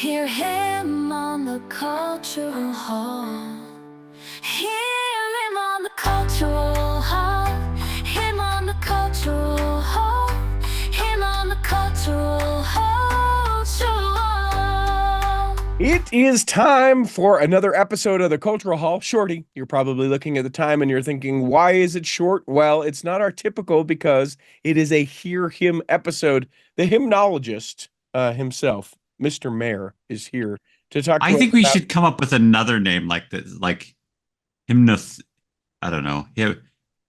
Hear him on the cultural hall. Hear him on the cultural hall. Him on the cultural hall. Him on the cultural hall. It is time for another episode of the Cultural Hall. Shorty, you're probably looking at the time and you're thinking, why is it short? Well, it's not our typical because it is a Hear Him episode. The hymnologist himself, Mr. Mayor, is here to talk to I us think we about... should come up with another name like this, like hymnoth. I don't know.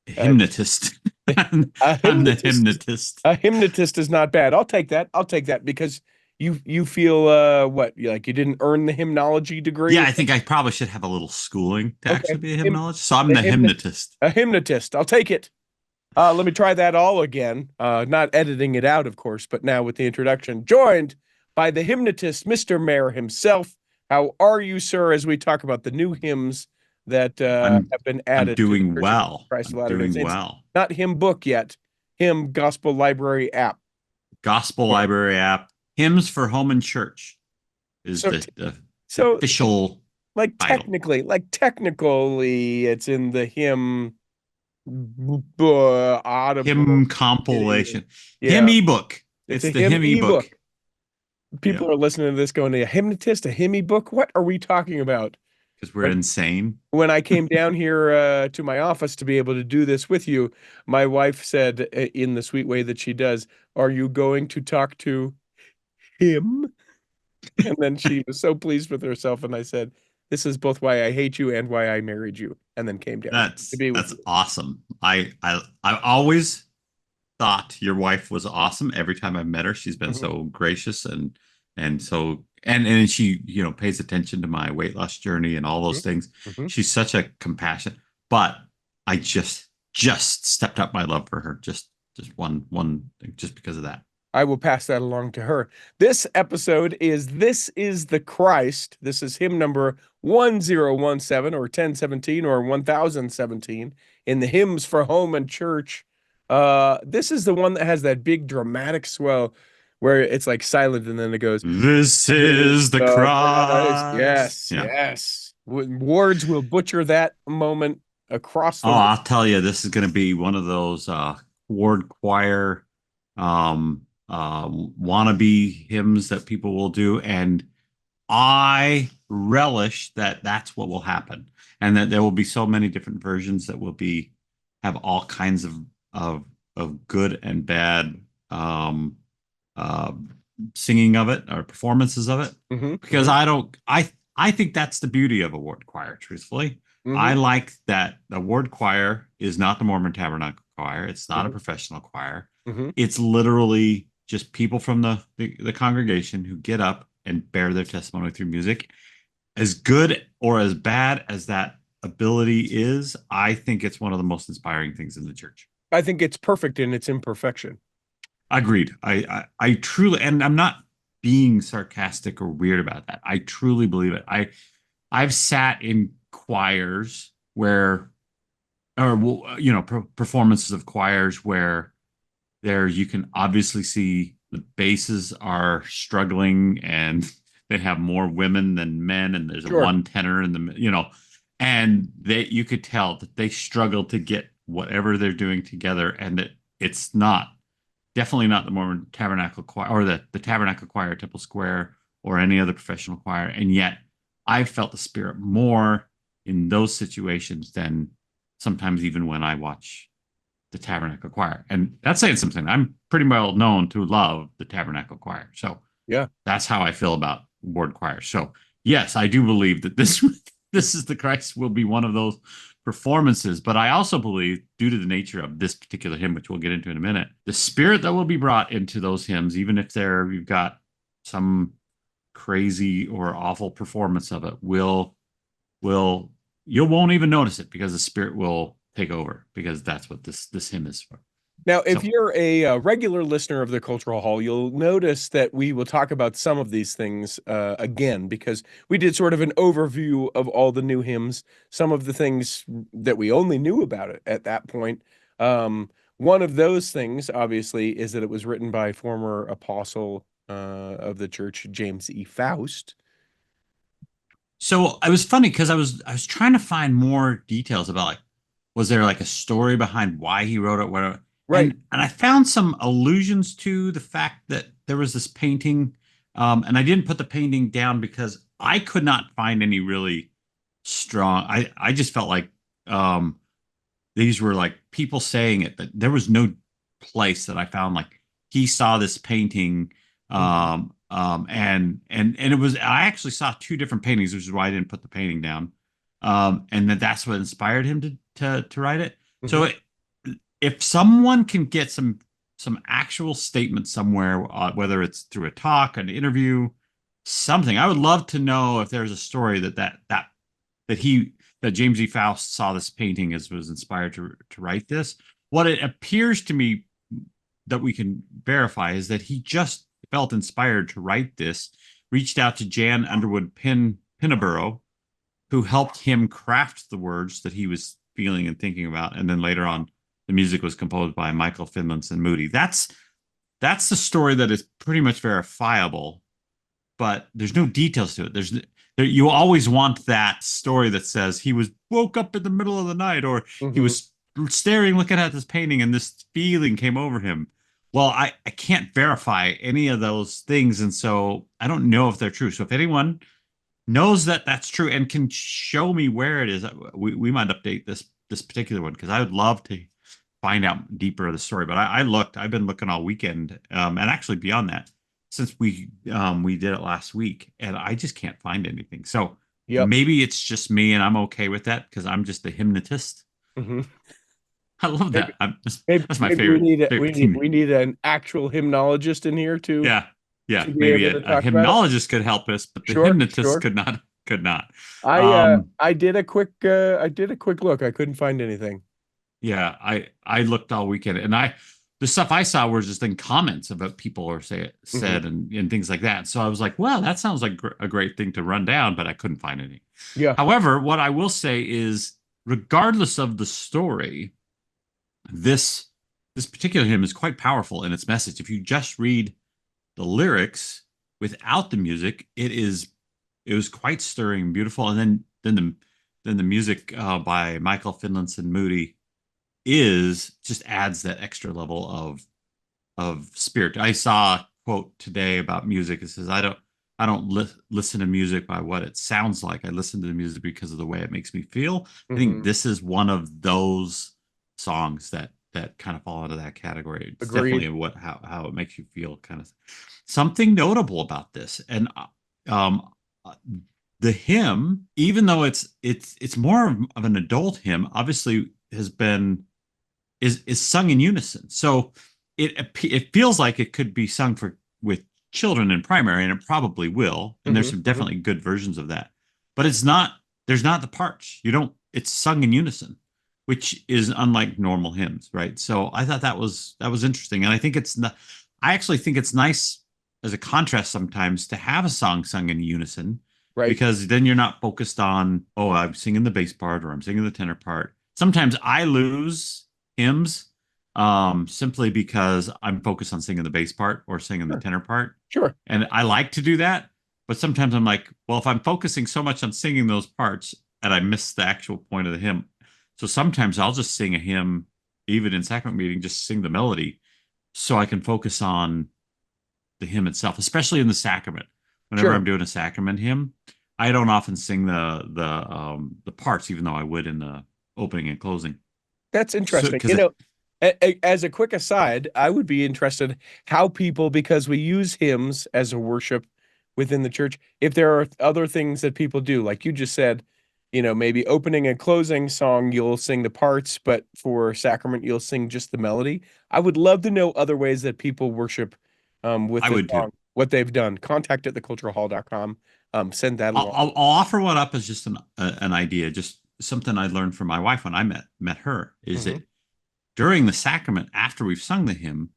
Hypnotist. I'm the hypnotist. A hypnotist is not bad. I'll take that. I'll take that because you feel what, like you didn't earn the hymnology degree? Yeah, I think I probably should have a little schooling to actually be a hymnologist. So I'm the the hypnotist. A hypnotist. I'll take it. Let me try that all again. Not editing it out, of course, but now with the introduction. Joined by the hypnotist, Mr. Mayor himself. How are you, sir, as we talk about the new hymns that have been added? I'm doing to well. Christ I'm doing Saints. well. Not hymnbook yet. Hymn Gospel Library app. Gospel Library app. Hymns for Home and Church is the official. Like title. technically, it's in the hymn hymn compilation. Yeah. Hymn ebook. It's the hymn ebook. People are listening to this going, a hypnotist, a hymn ebook? What are we talking about? Because we're insane. When I came down here to my office to be able to do this with you, my wife said, in the sweet way that she does, are you going to talk to him? And then she was so pleased with herself, and I said, this is both why I hate you and why I married you, and then came down. That's awesome. I always thought your wife was awesome. Every time I've met her, she's been so gracious and she, pays attention to my weight loss journey and all those things. She's such a compassion, but I just stepped up my love for her. Just one thing, just because of that. I will pass that along to her. This episode is This is the Christ. This is hymn number 1017 or 1017 or 1017 in the Hymns for Home and Church. This is the one that has that big dramatic swell where it's like silent and then it goes, this is the Christ. Yes, yes. Words will butcher that moment across the... I'll tell you, this is going to be one of those ward choir wannabe hymns that people will do, and I relish that that's what will happen, and that there will be so many different versions that will have all kinds of good and bad singing of it or performances of it, because I think that's the beauty of a ward choir, truthfully. I like that the ward choir is not the Mormon Tabernacle Choir. It's not a professional choir. It's literally just people from the congregation who get up and bear their testimony through music. As good or as bad as that ability is, I think it's one of the most inspiring things in the church. I think it's perfect in its imperfection. Agreed. I truly, and I'm not being sarcastic or weird about that. I truly believe it. I've sat in choirs performances of choirs where you can obviously see the basses are struggling and they have more women than men, and there's a one tenor in the and you could tell that they struggle to get whatever they're doing together, and that it's definitely not the Mormon Tabernacle Choir or the Tabernacle Choir, Temple Square, or any other professional choir. And yet I felt the Spirit more in those situations than sometimes even when I watch the Tabernacle Choir. And that's saying something. I'm pretty well known to love the Tabernacle Choir. So yeah, that's how I feel about ward choir. So yes, I do believe that this is the Christ will be one of those performances. But I also believe, due to the nature of this particular hymn, which we'll get into in a minute, the spirit that will be brought into those hymns, even if you've got some crazy or awful performance of it, you won't even notice it, because the Spirit will take over, because that's what this hymn is for. Now, if you're a regular listener of the Cultural Hall, you'll notice that we will talk about some of these things again, because we did sort of an overview of all the new hymns, some of the things that we only knew about it at that point. One of those things, obviously, is that it was written by former apostle of the church, James E. Faust. So it was funny because I was trying to find more details about, like, was there like a story behind why he wrote it, whatever. Right. And I found some allusions to the fact that there was this painting, and I didn't put the painting down because I could not find any really strong. I just felt like these were like people saying it, but there was no place that I found like he saw this painting. And it was, I actually saw two different paintings, which is why I didn't put the painting down. And that's what inspired him to write it. So if someone can get some actual statement somewhere, whether it's through a talk, an interview, something, I would love to know if there's a story that James E. Faust saw this painting as was inspired to write this. What it appears to me that we can verify is that he just felt inspired to write this, reached out to Jan Underwood Pinborough, who helped him craft the words that he was feeling and thinking about, and then later on, the music was composed by Michael Finlinson Moody. That's the story that is pretty much verifiable, but there's no details to it. You always want that story that says he woke up in the middle of the night, or he was looking at this painting, and this feeling came over him. Well, I can't verify any of those things, and so I don't know if they're true. So if anyone knows that that's true and can show me where it is, we might update this particular one, because I would love to find out deeper of the story. But I've been looking all weekend, and actually beyond that, since we did it last week, and I just can't find anything. So maybe it's just me, and I'm okay with that because I'm just a hypnotist. I love that. That's my favorite. We need an actual hymnologist in here too. Yeah. Maybe a hymnologist could help us, but the hypnotist could not. I did a quick look. I couldn't find anything. Yeah, I looked all weekend, and the stuff I saw was just in comments about people or said and things like that. So I was like, well, that sounds like a great thing to run down, but I couldn't find any. Yeah. However, what I will say is, regardless of the story, this particular hymn is quite powerful in its message. If you just read the lyrics without the music, it was quite stirring and beautiful. And then the music by Michael Finlinson Moody just adds that extra level of spirit. I saw a quote today about music. It says, I don't listen to music by what it sounds like. I listen to the music because of the way it makes me feel. I think this is one of those songs that kind of fall into that category. It's definitely how it makes you feel, kind of something notable about this. And the hymn, even though it's more of an adult hymn, obviously is sung in unison. So it feels like it could be sung with children in primary, and it probably will. And there's some definitely good versions of that. But there's not the parts. It's sung in unison, which is unlike normal hymns, right? So I thought that was interesting. And I actually think it's nice as a contrast sometimes to have a song sung in unison, right? Because then you're not focused on, oh, I'm singing the bass part or I'm singing the tenor part. Sometimes I lose hymns simply because I'm focused on singing the bass part or singing the tenor part. Sure. And I like to do that. But sometimes I'm like, well, if I'm focusing so much on singing those parts and I miss the actual point of the hymn. So sometimes I'll just sing a hymn, even in sacrament meeting, just sing the melody so I can focus on the hymn itself, especially in the sacrament. Whenever I'm doing a sacrament hymn, I don't often sing the parts, even though I would in the opening and closing. That's interesting. As a quick aside, I would be interested how people, because we use hymns as a worship within the church, if there are other things that people do, like you just said, maybe opening and closing song, you'll sing the parts, but for sacrament, you'll sing just the melody. I would love to know other ways that people worship with the song, what they've done. Contact at theculturalhall.com. Send that along. I'll offer one up as just an idea, just something I learned from my wife when I met her, is that during the sacrament, after we've sung the hymn,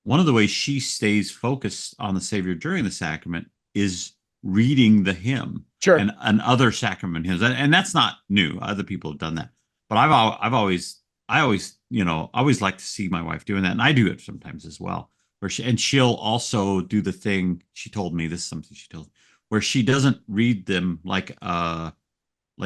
one of the ways she stays focused on the Savior during the sacrament is reading the hymn and other sacrament hymns. And that's not new. Other people have done that. But I always like to see my wife doing that. And I do it sometimes as well. she'll also do the thing she told me. This is something she told, where she doesn't read them like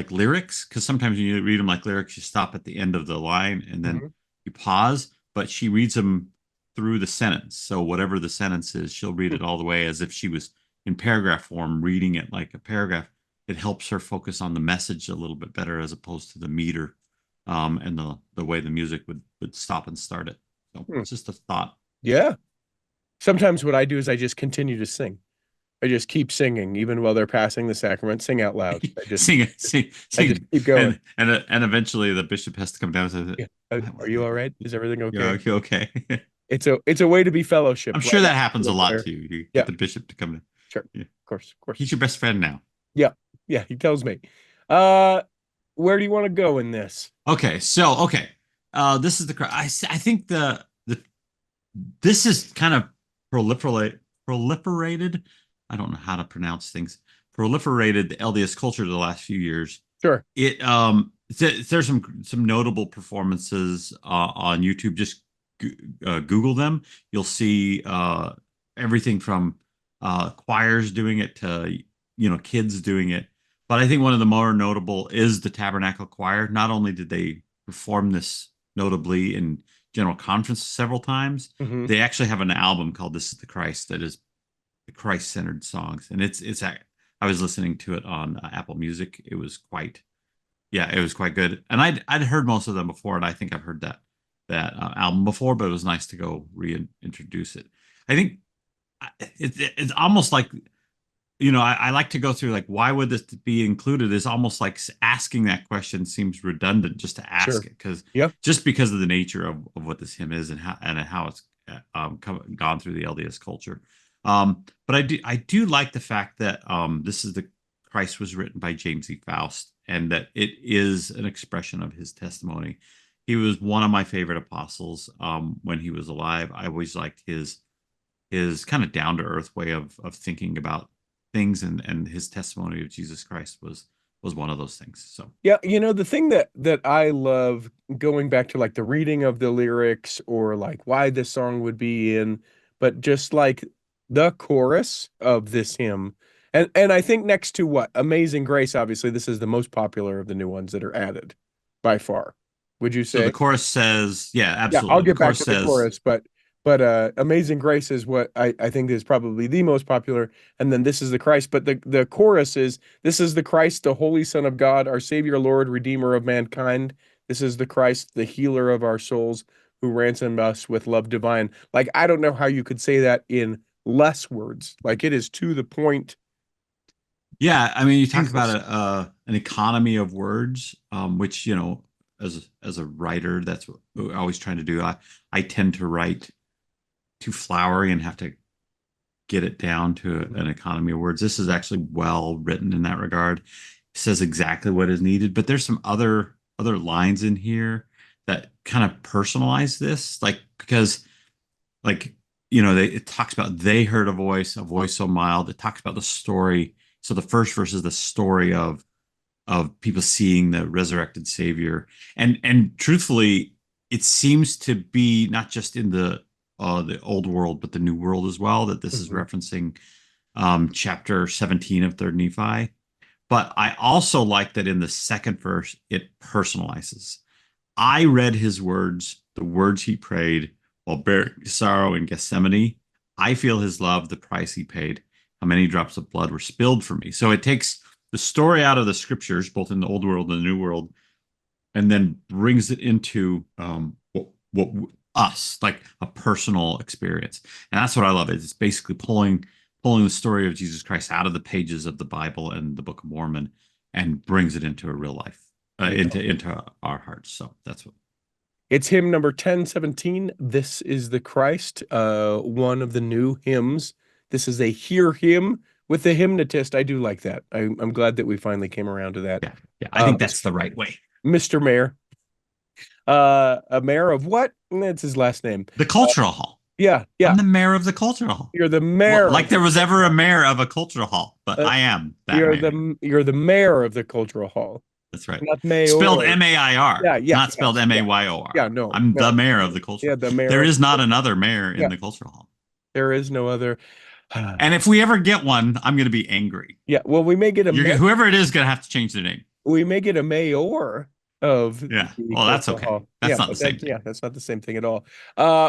lyrics, because sometimes when you read them like lyrics, you stop at the end of the line and then you pause. But she reads them through the sentence. So whatever the sentence is, she'll read it all the way as if she was in paragraph form, reading it like a paragraph. It helps her focus on the message a little bit better as opposed to the meter, and the way the music would stop and start it. So it's just a thought. Yeah. Sometimes what I do is I just continue to sing. I just keep singing, even while they're passing the sacrament. Sing out loud. I just sing. I just keep going. And eventually the bishop has to come down and say, Are you all right? Is everything okay? Yeah, you okay? It's a way to be fellowship. I'm sure that happens a lot too. You get the bishop to come in. Sure. Yeah. Of course. He's your best friend now. Yeah. Yeah. He tells me. Where do you want to go in this? Okay. So, this is I think this is kind of proliferated. I don't know how to pronounce things. Proliferated the LDS culture the last few years. Sure. There's some notable performances on YouTube. Just Google them. You'll see everything from choirs doing it to kids doing it. But I think one of the more notable is the Tabernacle Choir. Not only did they perform this notably in General Conference several times, they actually have an album called "This Is the Christ" that is the Christ-centered songs, and it's. I was listening to it on Apple Music. It was quite good. And I'd heard most of them before, and I think I've heard that album before, but it was nice to go reintroduce it. I think it's almost like, I like to go through, like, why would this be included? Is almost like asking that question sees redundant just to ask it, because just because of the nature of what this hymn is and how it's gone through the LDS culture. But I do like the fact that This Is the Christ was written by James E. Faust, and that it is an expression of his testimony. He was one of my favorite apostles when he was alive. I always liked his kind of down to earth way of thinking about things, and his testimony of Jesus Christ was one of those things. So yeah, the thing that I love, going back to like the reading of the lyrics, or like why this song would be in, but just like the chorus of this hymn, and I think next to what Amazing Grace, obviously this is the most popular of the new ones that are added by far. Would you say? So the chorus says, yeah, absolutely. Yeah, I'll get back to the chorus, but Amazing Grace is what I think is probably the most popular, and then This Is the Christ. But the chorus is, "This is the Christ, the Holy Son of God, our Savior, Lord, Redeemer of mankind. This is the Christ, the healer of our souls, who ransomed us with love divine." Like, I don't know how you could say that in less words. Like, it is to the point. Yeah, I mean, you talk about an economy of words, which, as a writer, that's what I'm always trying to do. I tend to write too flowery and have to get it down to an economy of words. This is actually well written in that regard. It says exactly what is needed, but there's some other lines in here that kind of personalize this, like, because, like, it talks about they heard a voice so mild. It talks about the story. So the first verse is the story of people seeing the resurrected Savior, and truthfully, it seems to be not just in the old world, but the new world as well, that this is referencing chapter 17 of 3rd Nephi. But I also like that in the second verse, it personalizes. "I read his words, the words he prayed while bearing sorrow in Gethsemane. I feel his love, the price he paid. How many drops of blood were spilled for me." So it takes the story out of the scriptures, both in the old world and the new world, and then brings it into what us, like a personal experience. And that's what I love. It's basically pulling the story of Jesus Christ out of the pages of the Bible and the Book of Mormon and brings it into a real life, into our hearts. So that's what. It's hymn number 1017. This Is the Christ, one of the new hymns. This is a hear hymn with the hymnotist. I do like that. I'm glad that we finally came around to that. Yeah. I think that's the right way. Mr. Mayor. A mayor of what? That's his last name. The Cultural Hall. Yeah. I'm the mayor of the Cultural Hall. You're the mayor. Well, like there was ever a mayor of a Cultural Hall, but I am that you're the mayor of the Cultural Hall. That's right. Not mayor. Spelled M-A-I-R. Yeah. Not spelled M-A-Y-O-R. Yeah, no. I'm the mayor of the Cultural Hall. The mayor. There is not another mayor in the Cultural Hall. There is no other. And if we ever get one, I'm going to be angry. Yeah, well, we may get whoever it is going to have to change their name. We may get a mayor of. Yeah. Well, that's okay. Hall. That's not the same thing. Yeah, that's not the same thing at all.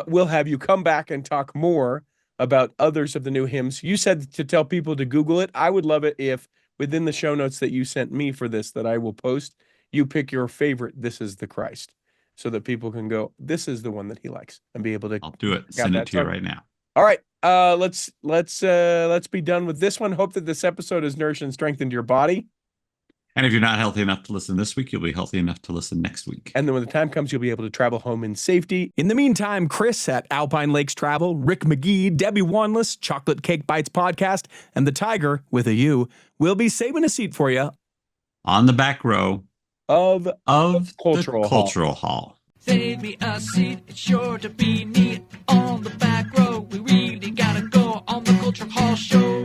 We'll have you come back and talk more about others of the new hymns. You said to tell people to Google it. I would love it if within the show notes that you sent me for this that I will post, you pick your favorite This Is the Christ, so that people can go, this is the one that he likes, and be able to. I'll do it. Send it to you right now. All right. Let's be done with this one. Hope that this episode has nourished and strengthened your body. And if you're not healthy enough to listen this week, you'll be healthy enough to listen next week. And then when the time comes, you'll be able to travel home in safety. In the meantime, Chris at Alpine Lakes Travel, Rick McGee, Debbie Wanless, Chocolate Cake Bites Podcast, and the Tiger, with a U, will be saving a seat for you on the back row of the Cultural Hall. Save me a seat, it's sure to be neat on the back row. We really gotta go on the Cultural Hall show.